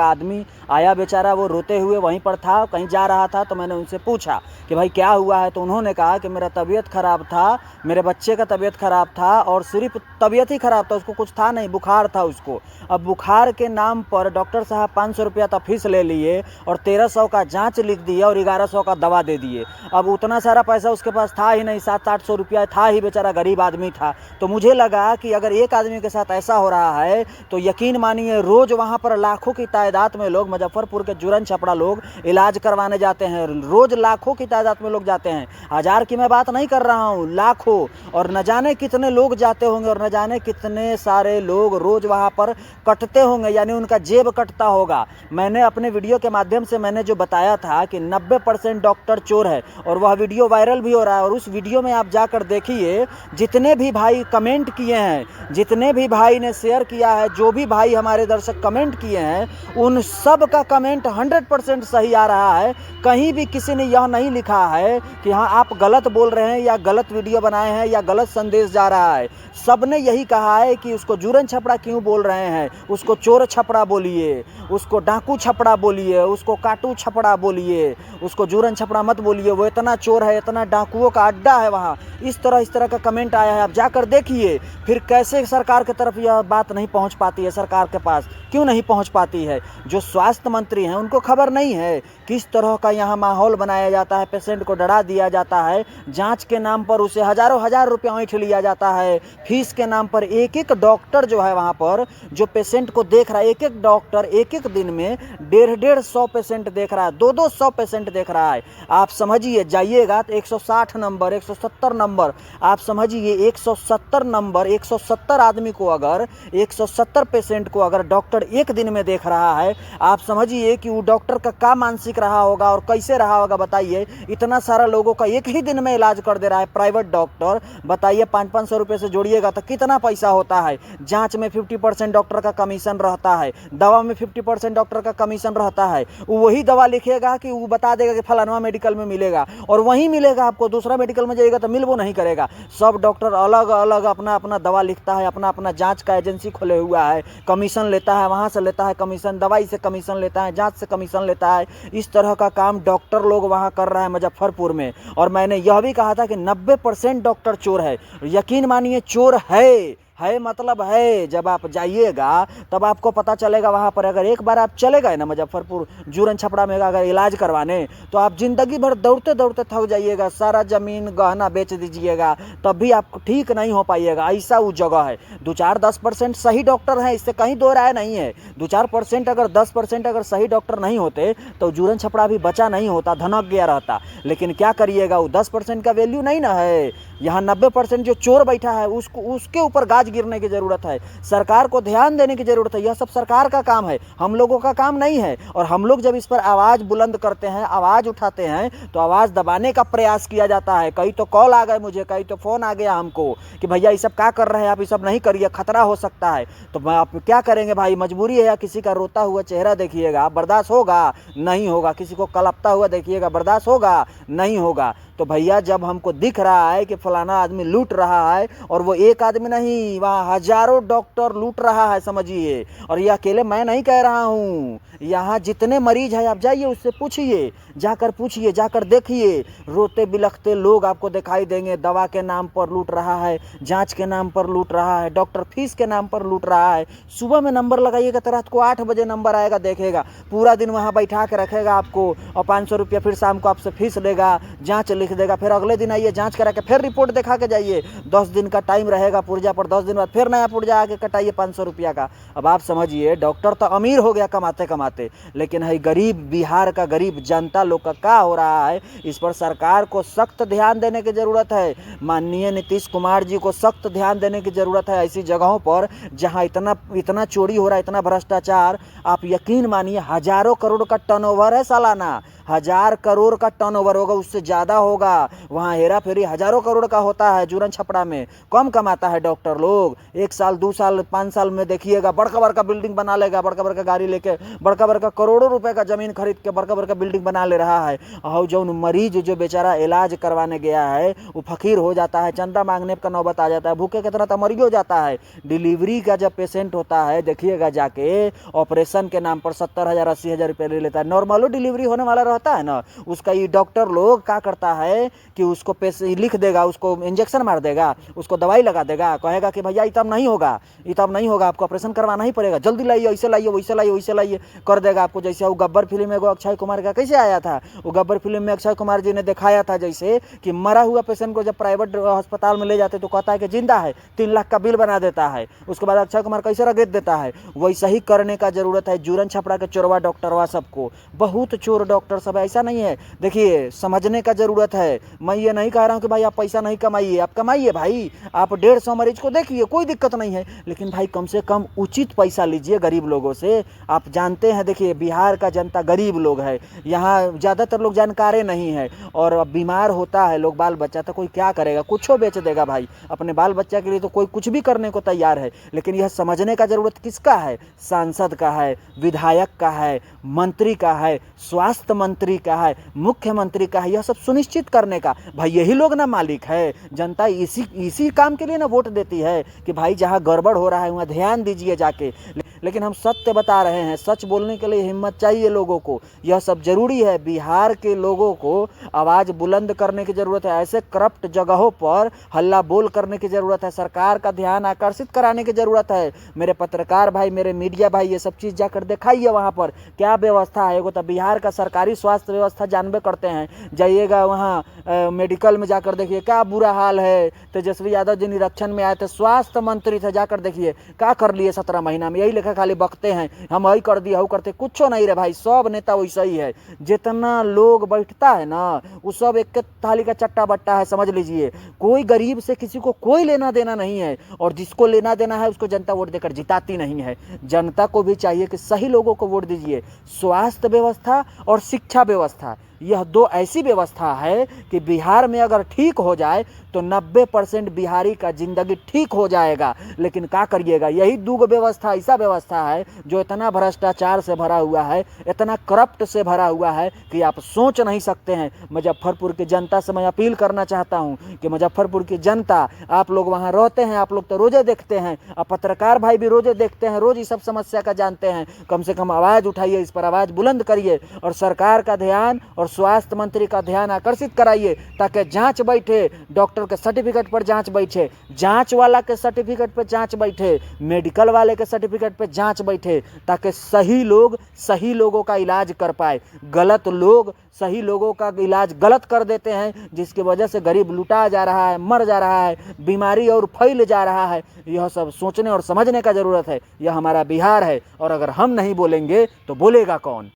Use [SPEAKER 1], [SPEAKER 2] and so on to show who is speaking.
[SPEAKER 1] आदमी आया बेचारा, वो रोते हुए वहीं पर था, कहीं जा रहा था। तो मैंने उनसे पूछा कि भाई क्या हुआ है, तो उन्होंने कहा कि मेरा तबीयत ख़राब था, मेरे बच्चे का तबीयत ख़राब था, और सिर्फ तबीयत ही ख़राब था, उसको कुछ था नहीं, बुखार था उसको। अब बुखार के नाम पर डॉक्टर साहब 500 रुपया तो फीस ले लिए और 1300 का जाँच लिख दिए और 1100 का दवा दे दिए। अब उतना सारा पैसा उसके पास था ही नहीं, 700-800 रुपया था ही, बेचारा गरीब आदमी था। तो मुझे लगा कि अगर एक आदमी के साथ ऐसा हो रहा है तो यकीन मानिए रोज़ वहाँ पर लाखों की तादाद में लोग, मुजफ्फरपुर के जुरन छपड़ा लोग इलाज करवाने जाते हैं। रोज़ लाखों की तादाद में लोग जाते हैं, हज़ार की मैं बात नहीं कर रहा हूँ, लाखों। और न जाने कितने लोग जाते होंगे और न जाने कितने सारे लोग रोज़ वहाँ पर कटते होंगे, यानी उनका जेब कटता होगा। मैंने अपने वीडियो के माध्यम से मैंने जो बताया था कि 90% डॉक्टर चोर है, और वह वीडियो वायरल भी हो रहा है। और उस वीडियो में आप जाकर देखिए, जितने भी भाई कमेंट किए हैं, जितने भी भाई ने शेयर किया है, जो भी भाई हमारे दर्शक कमेंट किए हैं, उन सब का कमेंट 100% सही आ रहा है। कहीं भी किसी ने यह नहीं लिखा है कि हाँ आप गलत बोल रहे हैं या गलत वीडियो बनाए हैं या गलत संदेश जा रहा है। सब ने यही कहा है कि उसको जुरन छपड़ा क्यों बोल रहे हैं, उसको चोर छपड़ा बोलिए, उसको डाकू छपड़ा बोलिए, उसको काटू छपड़ा बोलिए, उसको जुरन छपड़ा मत बोलिए, वो इतना चोर है, इतना डाकुओं का अड्डा है वहाँ। इस तरह का कमेंट आया है। आप जाकर देखिए फिर कैसे सरकार की तरफ यह बात नहीं पहुँच पाती है। सरकार के पास क्यों नहीं पहुँच पाती है? जो स्वास्थ्य मंत्री हैं उनको खबर नहीं है किस तरह का यहाँ माहौल बनाया जाता है, पेशेंट को डरा दिया जाता है, जांच के नाम पर उसे हज़ारों हज़ार रुपया ऐंठ लिया जाता है, फीस के नाम पर एक एक डॉक्टर जो है वहाँ पर जो पेशेंट को देख रहा है, एक एक डॉक्टर एक एक दिन में 150-150 पेशेंट देख रहा है, 200-200 पेशेंट देख रहा है। आप समझिए, जाइएगा तो 160 नंबर, 170 नंबर, आप समझिए 170 नंबर, 170 आदमी को अगर 170 पेशेंट को अगर डॉक्टर एक दिन में देख रहा है, आप समझिए कि वो डॉक्टर का क्या मानसिक रहा होगा और कैसे रहा होगा। बताइए, इतना सारा लोगों का एक ही दिन में इलाज कर दे रहा है प्राइवेट डॉक्टर। बताइए 500-500 रुपये से जोड़िएगा तो कितना पैसा होता है। जांच में 50% डॉक्टर का कमीशन रहता है, दवा में 50% डॉक्टर का कमीशन रहता है। वही दवा लिखेगा कि वो बता देगा कि फलाना मेडिकल में मिलेगा और वहीं मिलेगा आपको, दूसरा मेडिकल में जाइएगा तो मिलबो नहीं करेगा। सब डॉक्टर अलग अलग अपना अपना दवा लिखता है, अपना अपना जांच का एजेंसी खोले हुआ है, कमीशन लेता है, वहाँ से लेता है कमीशन, दवाई से कमीशन लेता है, जांच से कमीशन लेता है। इस तरह का काम डॉक्टर लोग वहाँ कर रहे हैं मुजफ्फरपुर में। और मैंने यह भी कहा था कि 90% डॉक्टर चोर है। यकीन मानिए चोर है मतलब है। जब आप जाइएगा तब आपको पता चलेगा। वहाँ पर अगर एक बार आप चले गए ना मुजफ्फरपुर जुरन छपड़ा में अगर इलाज करवाने, तो आप ज़िंदगी भर दौड़ते दौड़ते थक जाइएगा, सारा ज़मीन गहना बेच दीजिएगा, तब भी आप ठीक नहीं हो पाइएगा। ऐसा वो जगह है। 2-4-10% सही डॉक्टर हैं, इससे कहीं दो राय नहीं है। 2-4% अगर 10% अगर सही डॉक्टर नहीं होते तो जुरन छपड़ा भी बचा नहीं होता, धनक गया रहता। लेकिन क्या करिएगा, वो 10% का वैल्यू नहीं ना है। यहाँ 90% जो चोर बैठा है उसके ऊपर गाज गिरने की ज़रूरत है। सरकार को ध्यान देने की ज़रूरत है। यह सब सरकार का काम है, हम लोगों का काम नहीं है। और हम लोग जब इस पर आवाज़ बुलंद करते हैं, आवाज़ उठाते हैं, तो आवाज़ दबाने का प्रयास किया जाता है। कई तो कॉल आ गए मुझे, कई तो फ़ोन आ गया हमको कि भैया ये सब क्या कर रहे हैं आप, ये सब नहीं करिए, खतरा हो सकता है। तो आप क्या करेंगे भाई, मजबूरी है। या किसी का रोता हुआ चेहरा देखिएगा, बर्दाश्त होगा? नहीं होगा। किसी को कलपता हुआ देखिएगा, बर्दाश्त होगा? नहीं होगा। तो भैया जब हमको दिख रहा है कि फलाना आदमी लूट रहा है, और वो एक आदमी नहीं, वहाँ हजारों डॉक्टर लूट रहा है, समझिए। और ये अकेले मैं नहीं कह रहा हूँ, यहाँ जितने मरीज हैं आप जाइए उससे पूछिए, जाकर पूछिए, जाकर देखिए, रोते बिलखते लोग आपको दिखाई देंगे। दवा के नाम पर लूट रहा है, जांच के नाम पर लूट रहा है, डॉक्टर फीस के नाम पर लूट रहा है। सुबह में नंबर लगाइएगा तो रात को 8 बजे नंबर आएगा, देखेगा, पूरा दिन वहाँ बैठा के रखेगा आपको और 500 रुपया फिर शाम को आपसे फीस लेगा, जाँच लिख देगा। फिर अगले दिन आइए, जांच करा के फिर रिपोर्ट दिखा के जाइए। 10 दिन का टाइम रहेगा पुर्जा पर, 10 दिन बाद फिर नया पुर्जा आके कटाइए 500 रुपया का। अब आप समझिए, डॉक्टर तो अमीर हो गया कमाते कमाते, लेकिन है गरीब बिहार का गरीब जनता लोग का क्या हो रहा है, इस पर सरकार को सख्त ध्यान देने की ज़रूरत है। माननीय नीतीश कुमार जी को सख्त ध्यान देने की ज़रूरत है ऐसी जगहों पर जहाँ इतना चोरी हो रहा है, इतना भ्रष्टाचार। आप यकीन मानिए, हजारों करोड़ का टर्नओवर है सालाना, 1000 करोड़ का टर्नओवर होगा, उससे ज़्यादा होगा। वहाँ हेरा फेरी हज़ारों करोड़ का होता है। जूरन छपड़ा में कम कमाता है डॉक्टर लोग। 1 साल 2 साल 5 साल में देखिएगा बड़का बड़का बिल्डिंग बना लेगा, बड़का बड़का गाड़ी लेके, बड़का बड़का करोड़ों रुपए का ज़मीन खरीद के बड़का बड़का बिल्डिंग बना ले रहा है। और जो मरीज जो बेचारा इलाज करवाने गया है वो फकीर हो जाता है, चंदा मांगने का नौबत आ जाता है, भूखे कितना तो मरी हो जाता है। डिलीवरी का जब पेशेंट होता है देखिएगा जाके, ऑपरेशन के नाम पर 70,000 80,000 रुपये ले लेता है। नॉर्मलो डिलीवरी होने वाला रहता है ना, उसका ये डॉक्टर लोग क्या करता है कि उसको पैसे लिख देगा, उसको इंजेक्शन मार देगा, उसको दवाई लगा देगा, कहेगा कि भैया ये तब नहीं होगा, ये तब नहीं होगा, आपको ऑपरेशन करवाना ही पड़ेगा, जल्दी लाइए, ऐसे लाइए, वैसे लाइए, वैसे लाइए, कर देगा आपको। जैसे वो गब्बर फिल्म में अक्षय कुमार का कैसे आया था, वो गब्बर फिल्म में अक्षय कुमार जी ने दिखाया था जैसे कि मरा हुआ पेशेंट को जब प्राइवेट अस्पताल में ले जाते तो कहता है कि जिंदा है, 3 लाख का बिल बना देता है, उसके बाद अक्षय कुमार कैसे रगेत देता है। वैसा ही करने का जरूरत है जूरन छपड़ा के चोरवा डॉक्टरवा सबको। बहुत चोर डॉक्टर सब, ऐसा नहीं है, देखिए समझने का जरूरत है। मैं ये नहीं कह रहा हूँ कि भाई आप पैसा नहीं कमाइए, आप कमाइए भाई, आप 150 मरीज को देखिए, कोई दिक्कत नहीं है, लेकिन भाई कम से कम उचित पैसा लीजिए गरीब लोगों से। आप जानते हैं देखिए बिहार का जनता गरीब लोग है, यहाँ ज़्यादातर लोग जानकारे नहीं है, और बीमार होता है लोग बाल बच्चा तो कोई क्या करेगा, कुछ बेच देगा भाई अपने बाल बच्चा के लिए, तो कोई कुछ भी करने को तैयार है। लेकिन यह समझने का जरूरत किसका है, सांसद का है, विधायक का है, मंत्री का है, स्वास्थ्य मंत्री का है, मुख्यमंत्री का है, यह सब सुनिश्चित करने का। भाई यही लोग ना मालिक है, जनता इसी काम के लिए ना वोट देती है कि भाई जहाँ गड़बड़ हो रहा है वहाँ ध्यान दीजिए जाके। लेकिन हम सत्य बता रहे हैं, सच बोलने के लिए हिम्मत चाहिए लोगों को, यह सब जरूरी है। बिहार के लोगों को आवाज़ बुलंद करने की ज़रूरत है, ऐसे करप्ट जगहों पर हल्ला बोल करने की ज़रूरत है, सरकार का ध्यान आकर्षित कराने की ज़रूरत है। मेरे पत्रकार भाई, मेरे मीडिया भाई, ये सब चीज़ जाकर दिखाइए वहाँ पर क्या व्यवस्था है। एगो तो बिहार का सरकारी स्वास्थ्य व्यवस्था जानबे करते हैं, जाइएगा वहाँ मेडिकल में जाकर देखिए क्या बुरा हाल है। तेजस्वी यादव जी निरीक्षण में आए थे, स्वास्थ्य मंत्री थे, जाकर देखिए क्या कर लिए 17 महीना में। यही लेखा खाली बकते हैं, हम यही कर दिया, वो करते, कुछ नहीं रे भाई, सब नेता वैसा ही है। जितना लोग बैठता है ना वो सब एक थाली का चट्टा बट्टा है, समझ लीजिए। कोई गरीब से किसी को कोई लेना देना नहीं है, और जिसको लेना देना है उसको जनता वोट देकर जिताती नहीं है। जनता को भी चाहिए कि सही लोगों को वोट दीजिए। स्वास्थ्य व्यवस्था और शिक्षा व्यवस्था, यह 2 ऐसी व्यवस्था है कि बिहार में अगर ठीक हो जाए तो 90% बिहारी का जिंदगी ठीक हो जाएगा। लेकिन क्या करिएगा, यही 2 व्यवस्था ऐसा व्यवस्था है जो इतना भ्रष्टाचार से भरा हुआ है, इतना करप्ट से भरा हुआ है कि आप सोच नहीं सकते हैं। मुजफ्फरपुर की जनता से मैं अपील करना चाहता हूं कि मुजफ्फरपुर की जनता, आप लोग वहां रहते हैं, आप लोग तो रोजे देखते हैं, और पत्रकार भाई भी रोजे देखते हैं, रोज इस सब समस्या का जानते हैं। कम से कम आवाज़ उठाइए, इस पर आवाज़ बुलंद करिए, और सरकार का ध्यान और स्वास्थ्य मंत्री का ध्यान आकर्षित कराइए, ताकि जांच बैठे, डॉक्टर के सर्टिफिकेट पर जांच बैठे, जांच वाला के सर्टिफिकेट पर जांच बैठे, मेडिकल वाले के सर्टिफिकेट पर जांच बैठे, ताकि सही लोग सही लोगों का इलाज कर पाए। गलत लोग सही लोगों का इलाज गलत कर देते हैं, जिसकी वजह से गरीब लुटा जा रहा है, मर जा रहा है, बीमारी और फैल जा रहा है। यह सब सोचने और समझने का जरूरत है। यह हमारा बिहार है, और अगर हम नहीं बोलेंगे तो बोलेगा कौन।